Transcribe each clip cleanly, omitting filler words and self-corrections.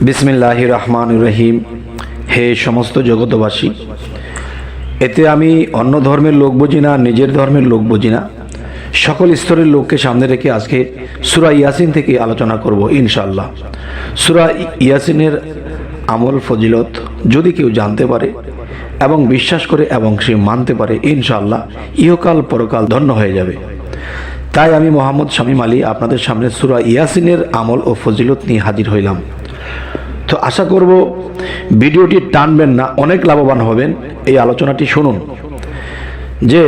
বিসমিল্লাহির রহমানির রহিম। হে সমস্ত জগতবাসী, এতে আমি অন্য ধর্মের লোক বুঝি না, নিজের ধর্মের লোক বুঝি না, সকল স্তরের লোককে সামনে রেখে আজকে সূরা ইয়াসিন থেকে আলোচনা করব ইনশাআল্লাহ। সূরা ইয়াসিনের আমল ফজিলত যদি কেউ জানতে পারে এবং বিশ্বাস করে এবং সে মানতে পারে, ইনশাআল্লাহ ইহকাল পরকাল ধন্য হয়ে যাবে। তাই আমি মোহাম্মদ শামীম আলী আপনাদের সামনে সূরা ইয়াসিনের আমল ও ফজিলত নিয়ে হাজির হইলাম। তো আশা করব ভিডিওটি টানবেন না, অনেক লাভবান হবেন। এই আলোচনাটি শুনুন যে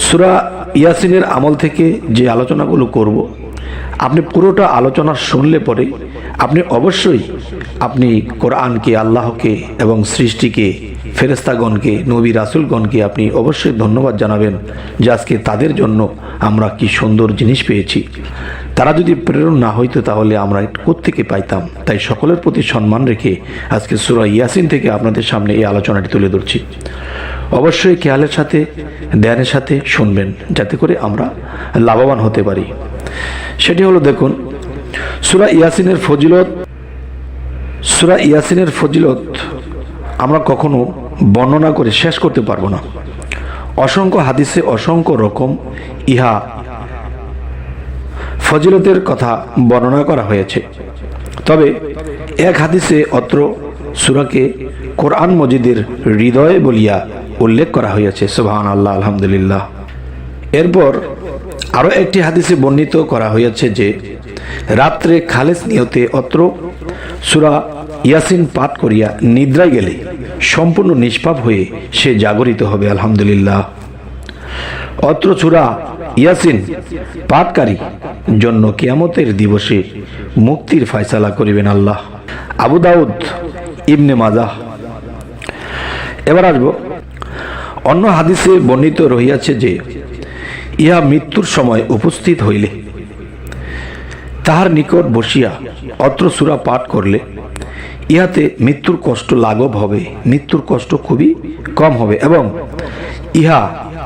সূরা ইয়াসিনের আমল থেকে যে আলোচনাগুলো করব, আপনি পুরোটা আলোচনা শুনলে পরে আপনি অবশ্যই আপনি কোরআনকে, আল্লাহকে এবং সৃষ্টিকে, ফেরেশতাগণকে, নবী রাসূলগণকে আপনি অবশ্যই ধন্যবাদ জানাবেন যে আজকে তাদের জন্য আমরা কি সুন্দর জিনিস পেয়েছি। তারা যদি প্রেরণ না হইতো তাহলে আমরা কোত্থেকে পাইতাম। তাই সকলের প্রতি সম্মান রেখে আজকে সূরা ইয়াসিন থেকে আপনাদের সামনে এই আলোচনাটি তুলে ধরছি। অবশ্যই খেয়ালের সাথে, ধ্যানের সাথে শুনবেন, যাতে করে আমরা লাভবান হতে পারি। সেটি হলো, দেখুন, সূরা ইয়াসিনের ফজিলত। সূরা ইয়াসিনের ফজিলত আমরা কখনো বর্ণনা করে শেষ করতে পারবো না। অসংখ্য হাদিসে অসংখ্য রকম ইহা ফজিলতের কথা বর্ণনা করা হয়েছে। তবে এক হাদিসে অত্র সূরাকে কোরআন মজিদের হৃদয় বলিয়া উল্লেখ করা হয়েছে। সুবহানাল্লাহ, আলহামদুলিল্লাহ। এরপর আরো একটি হাদিসে বর্ণিত করা হয়েছে যে রাত্রে খালেস নিয়তে অত্র সূরা ইয়াসিন পাঠ করিয়া নিদ্রায় গেলে সম্পূর্ণ নিষ্পাপ হয়ে সে জাগরিত হবে। আলহামদুলিল্লাহ। অত্র সূরা ইয়াসিন পাঠকারী জন্য কিয়ামতের দিবসে মুক্তির ফয়সালা করিবেন আল্লাহ। আবু দাউদ, ইবনে মাজাহ। এবার আসব, অন্য হাদিসে বর্ণিত রহিয়াছে যে ইহা মৃত্যুর সময় উপস্থিত হইলে তাহার নিকট বসিয়া অত্র সূরা পাঠ করলে ইহাতে মৃত্যুর কষ্ট লাঘব হবে, মৃত্যুর কষ্ট খুবই কম হবে, এবং ইহা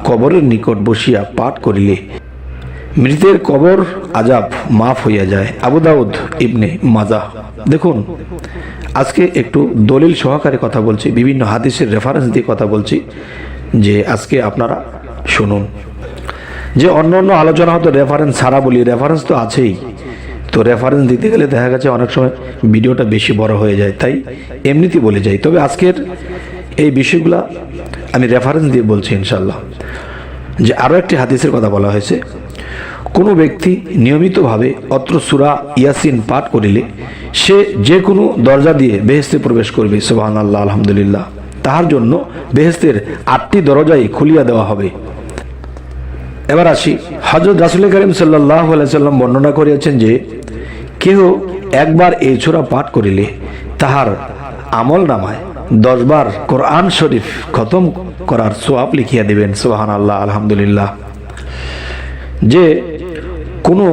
কবরের নিকট বসিয়া পাঠ করিলে মৃতের কবর আযাব মাফ হইয়া যায়। আবু দাউদ, ইবনে মাজাহ। দেখুন, আজকে একটু দলিল সহকারে কথা বলছি, বিভিন্ন হাদিসের রেফারেন্স দিয়ে কথা বলছি, যে আজকে আপনারা শুনুন। যে অন্য অন্য আলোচনা হতো রেফারেন্স ছাড়া বলি, রেফারেন্স তো আছেই, তো রেফারেন্স দিতে গেলে দেখা গেছে অনেক সময় ভিডিওটা বেশি বড় হয়ে যায়, তাই এমনিতেই বলে যাই। তবে আজকের এই বিষয়গুলা আমি রেফারেন্স দিয়ে বলছি ইনশাল্লাহ। যে আরও একটি হাদিসের কথা বলা হয়েছে, কোনো ব্যক্তি নিয়মিতভাবে অত্র সূরা ইয়াসিন পাঠ করিলে সে যে কোনো দরজা দিয়ে বেহেশতে প্রবেশ করবে। সুবহানাল্লাহ, আলহামদুলিল্লাহ। তাহার জন্য বেহেশতের 8টি দরজাই খুলিয়া দেওয়া হবে। এবার আসি, হযরত রাসূল করিম সাল্লাল্লাহু আলাইহি সাল্লাম বর্ণনা করিয়াছেন যে কেহ একবার এই সূরা পাঠ করিলে তাহার আমল নামায় 10 বার কোরআন শরীফ খতম করার সওয়াব লিখিয়া দিবেন। সুবহানাল্লাহ, আলহামদুলিল্লাহ। যে কোনো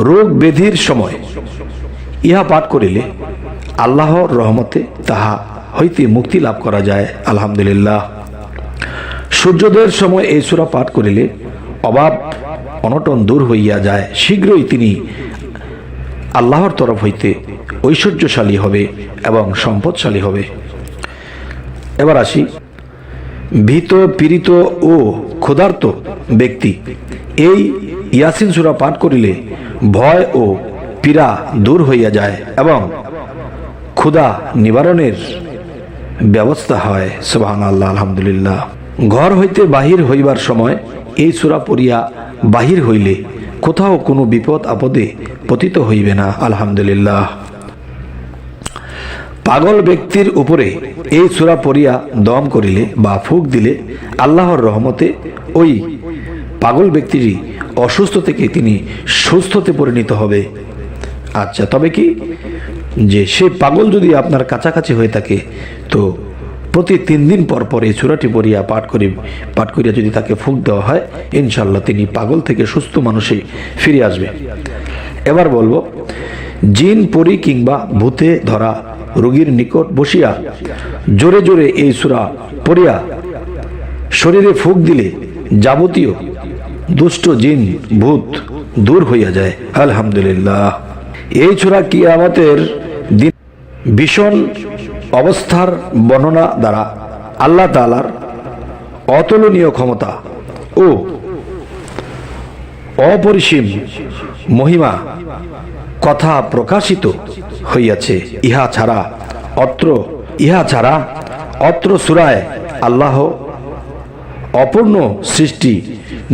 রোগ ব্যাধির সময় ইহা পাঠ করিলে আল্লাহর রহমতে তাহা হইতে মুক্তি লাভ করা যায়। আলহামদুলিল্লাহ। সূর্যোদয়ের সময় এই সূরা পাঠ করিলে অভাব অনটন দূর হইয়া যায়, শীঘ্রই তিনি আল্লাহর তরফ হইতে ঐশ্বর্যশালী হবে এবং সম্পদশালী হবে। এবার আসি, ভীত, পীড়িত ও ক্ষুধার্ত ব্যক্তি এই ইয়াসিন সূরা পাঠ করিলে ভয় ও পীড়া দূর হইয়া যায় এবং ক্ষুধা নিবারণের ব্যবস্থা হয়। সুবহানাল্লাহ, আলহামদুলিল্লাহ। ঘর হইতে বাহির হইবার সময় এই সূরা পড়িয়া বাহির হইলে কোথাও কোনো বিপদ আপদে পতিত হইবে না। আলহামদুলিল্লাহ। পাগল ব্যক্তির উপরে এই সূরা পড়িয়া দম করিলে বা ফুঁক দিলে আল্লাহর রহমতে ওই পাগল ব্যক্তির অসুস্থ থেকে তিনি সুস্থতে পরিণত হবে। আচ্ছা, তবে কি যে সে পাগল যদি আপনার কাছাকাছি হয়ে থাকে, তো প্রতি 3 দিন পর পর এই সূরাটি পড়িয়া পাঠ করিয়া যদি তাকে ফুঁক দেওয়া হয়, ইনশাল্লাহ তিনি পাগল থেকে সুস্থ মানুষে ফিরে আসবে। এবার বলবো, জিন, পরী কিংবা ভূতে ধরা রোগীর নিকট বসিয়া জোরে জোরে এই সূরা পড়িয়া শরীরে ফুঁক দিলে যাবতীয় দুষ্ট জিন ভূত দূর হইয়া যায়। আলহামদুলিল্লাহ। এই সূরা কিয়ামতের দিন ভীষণ অবস্থার বর্ণনা দ্বারা আল্লাহ তাআলার অতুলনীয় ক্ষমতা ও অপরিসীম মহিমা কথা প্রকাশিত হইয়াছে। ইহা ছাড়া অত্র সূরায় আল্লাহ অপূর্ণ সৃষ্টি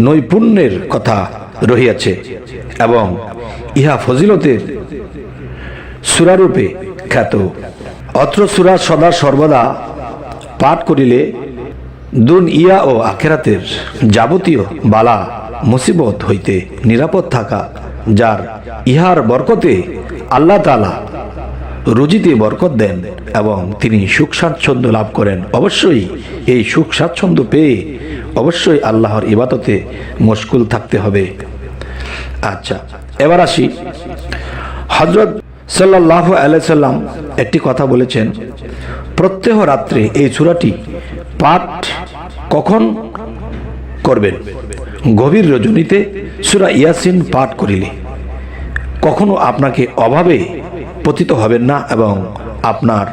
নৈপুণ্যের কথা রহিয়াছে এবং ইহা ফজিলতের সূরারূপে খ্যাত। অত্র সূরা সদা সর্বদা পাঠ করিলে দুনিয়া ও আখিরাতের যাবতীয় বালা মুসিবত হইতে নিরাপদ থাকা, যার ইহার বরকতে আল্লাহ তাআলা রুজিতে বরকত দেন এবং তিনি সুখ স্বাচ্ছন্দ্য লাভ করেন। অবশ্যই এই সুখ স্বাচ্ছন্দ্য পেয়ে অবশ্যই আল্লাহর ইবাদতে মশগুল থাকতে হবে। আচ্ছা, এবার আসি, হযরত সাল্লাল্লাহু আলাইহি সাল্লাম একটি কথা বলেছেন, প্রত্যহ রাত্রে এই সূরাটি পাঠ কখন করবেন? গভীর রজনীতে সূরা ইয়াসিন পাঠ করিলে কখনো আপনাকে অভাবে পতিত হবেন না এবং আপনার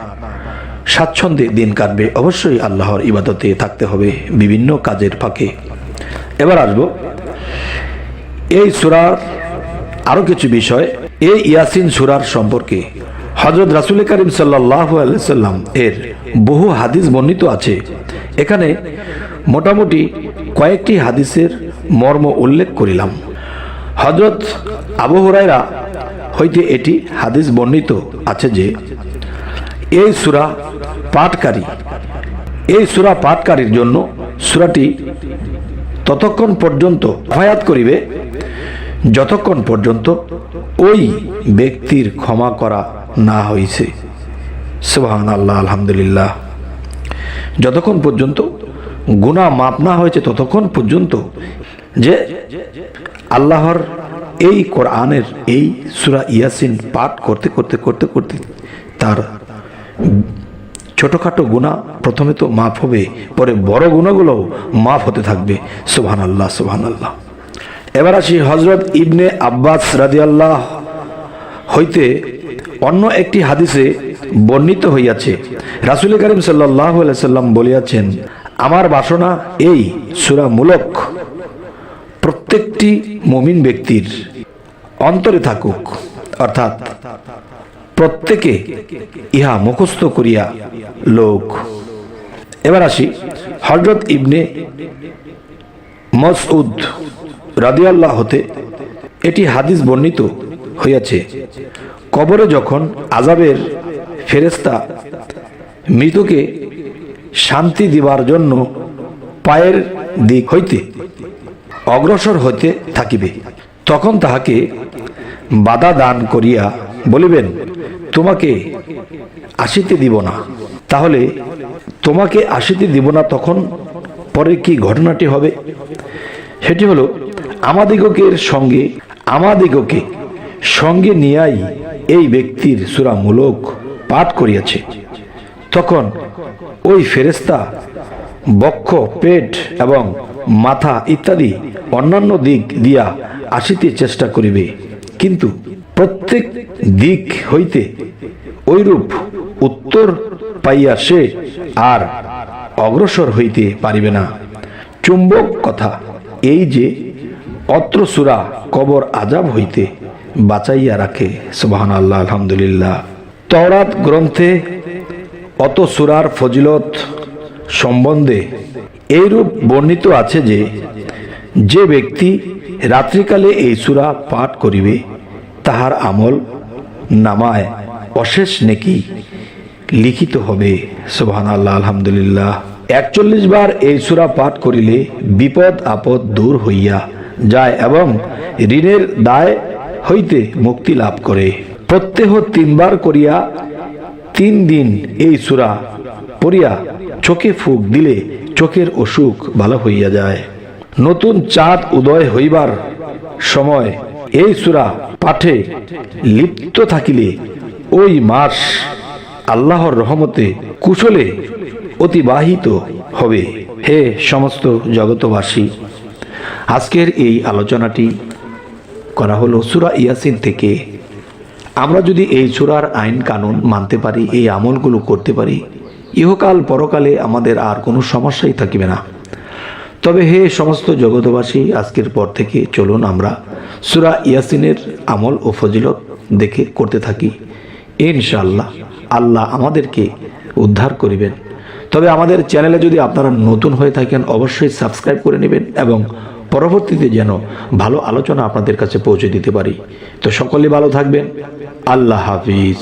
স্বাচ্ছন্দ্যে দিন কাটবে। অবশ্যই আল্লাহর ইবাদতে থাকতে হবে বিভিন্ন কাজের ফাঁকে। এবার আসব এই সূরার আরো কিছু বিষয়। এই ইয়াসিন সূরার সম্পর্কে হযরত রাসূল করিম সাল্লাল্লাহু আলাইহি সাল্লাম এর বহু হাদিস বর্ণিত আছে। এখানে মোটামুটি কয়েকটি হাদিসের মর্ম উল্লেখ করিলাম। হযরত আবু হুরায়রা হইতে এটি হাদিস বর্ণিত আছে যে এই সূরা পাঠকারীর জন্য সূরাটি ততক্ষণ পর্যন্ত হেফাজত করিবে যতক্ষণ পর্যন্ত ওই ব্যক্তির ক্ষমা করা না হইছে। সুবহানাল্লাহ, আলহামদুলিল্লাহ। যতক্ষণ পর্যন্ত গুনাহ মাফ না হয়েছে ততক্ষণ পর্যন্ত যে আল্লাহর এই কোরআনের এই সূরা ইয়াসিন পাঠ করতে করতে করতে করতে তার ছোটখাটো গুনাহ প্রথমে তো মাফ হবে, পরে বড় গুনাহগুলোও মাফ হতে থাকবে। সুবহানাল্লাহ, সুবহানাল্লাহ। এবার আসি, হযরত ইবনে আব্বাস রাদিয়াল্লাহু হইতে অন্য একটি হাদিসে বর্ণিত হইয়াছে, রাসূল করিম সাল্লাল্লাহু আলাইহি সাল্লাম বলিয়াছেন, আমার বাসনা এই সূরা মূলক প্রত্যেকটি মুমিন ব্যক্তির অন্তরে থাকুক, অর্থাৎ প্রত্যেকে ইহা মুখস্থ করিয়া লোক। এবার আসি, হযরত ইবনে মাসউদ রাদিয়াল্লাহু হতে এটি হাদিস বর্ণিত হইয়াছে, কবরে যখন আযাবের ফেরেশতা মৃতকে শান্তি দিবার জন্য পায়ের দিক হইতে অগ্রসর হইতে থাকিবে, তখন তাহাকে বাধা দান করিয়া বলিবেন, তোমাকে আসিতে দিব না। তাহলে তোমাকে আসিতে দিব না, তখন পরে কি ঘটনাটি হবে? সেটি হলো, আমাদিগকে সঙ্গে নিয়াই এই ব্যক্তির সূরা মূলক পাঠ করিয়াছে। তখন ওই ফেরেশতা বক্ষ, পেট এবং মাথা ইত্যাদি অন্যান্য দিক দিয়া আসিতে চেষ্টা করিবে, কিন্তু প্রত্যেক দিক হইতে ঐরূপ উত্তর পাইয়া সে আর অগ্রসর হইতে পারিবে না। চুম্বক কথা এই যে অত্র সূরা কবর আযাব হইতে বাঁচাইয়া রাখে। সুবহানাল্লাহ, আলহামদুলিল্লাহ। তাওরাত গ্রন্থে অত সূরার ফজিলত সম্বন্ধে এইরূপ বর্ণিত আছে যে, যে ব্যক্তি রাত্রিকালে এই সূরা পাঠ করিবে তাহার আমল নামায় অশেষ নেকি লিখিত হবে। সুবহানাল্লাহ, আলহামদুলিল্লাহ। 41 বার এই সূরা পাঠ করিলে বিপদ আপদ দূর হইয়া যায় এবং ঋণের দায় হইতে মুক্তি লাভ করে। প্রত্যহ 3 বার করিয়া 3 দিন এই সূরা পড়িয়া চোখে ফুঁক দিলে চোখের অসুখ ভালো হইয়া যায়। নতুন চাঁদ উদয় হইবার সময় এই সূরা পাঠে লিপ্ত থাকিলে ওই মাস আল্লাহর রহমতে কুশলে অতিবাহিত হবে। হে সমস্ত জগতবাসী, আজকের এই আলোচনাটি করা হলো সূরা ইয়াসিন থেকে। আমরা যদি এই সূরার আইন কানুন মানতে পারি, এই আমলগুলো করতে পারি, ইহকাল পরকালে আমাদের আর কোনো সমস্যাই থাকবে না। তবে হে সমস্ত জগতবাসী, আজকের পর থেকে চলুন আমরা সূরা ইয়াসিনের আমল ও ফজিলত দেখে করতে থাকি। ইনশাআল্লাহ আল্লাহ আমাদেরকে উদ্ধার করিবেন। তবে আমাদের চ্যানেলে যদি আপনারা নতুন হয়ে থাকেন, অবশ্যই সাবস্ক্রাইব করে নেবেন এবং পরবর্তীতে যেন ভালো আলোচনা আপনাদের কাছে পৌঁছে দিতে পারি। তো সকলে ভালো থাকবেন। আল্লাহ হাফিজ।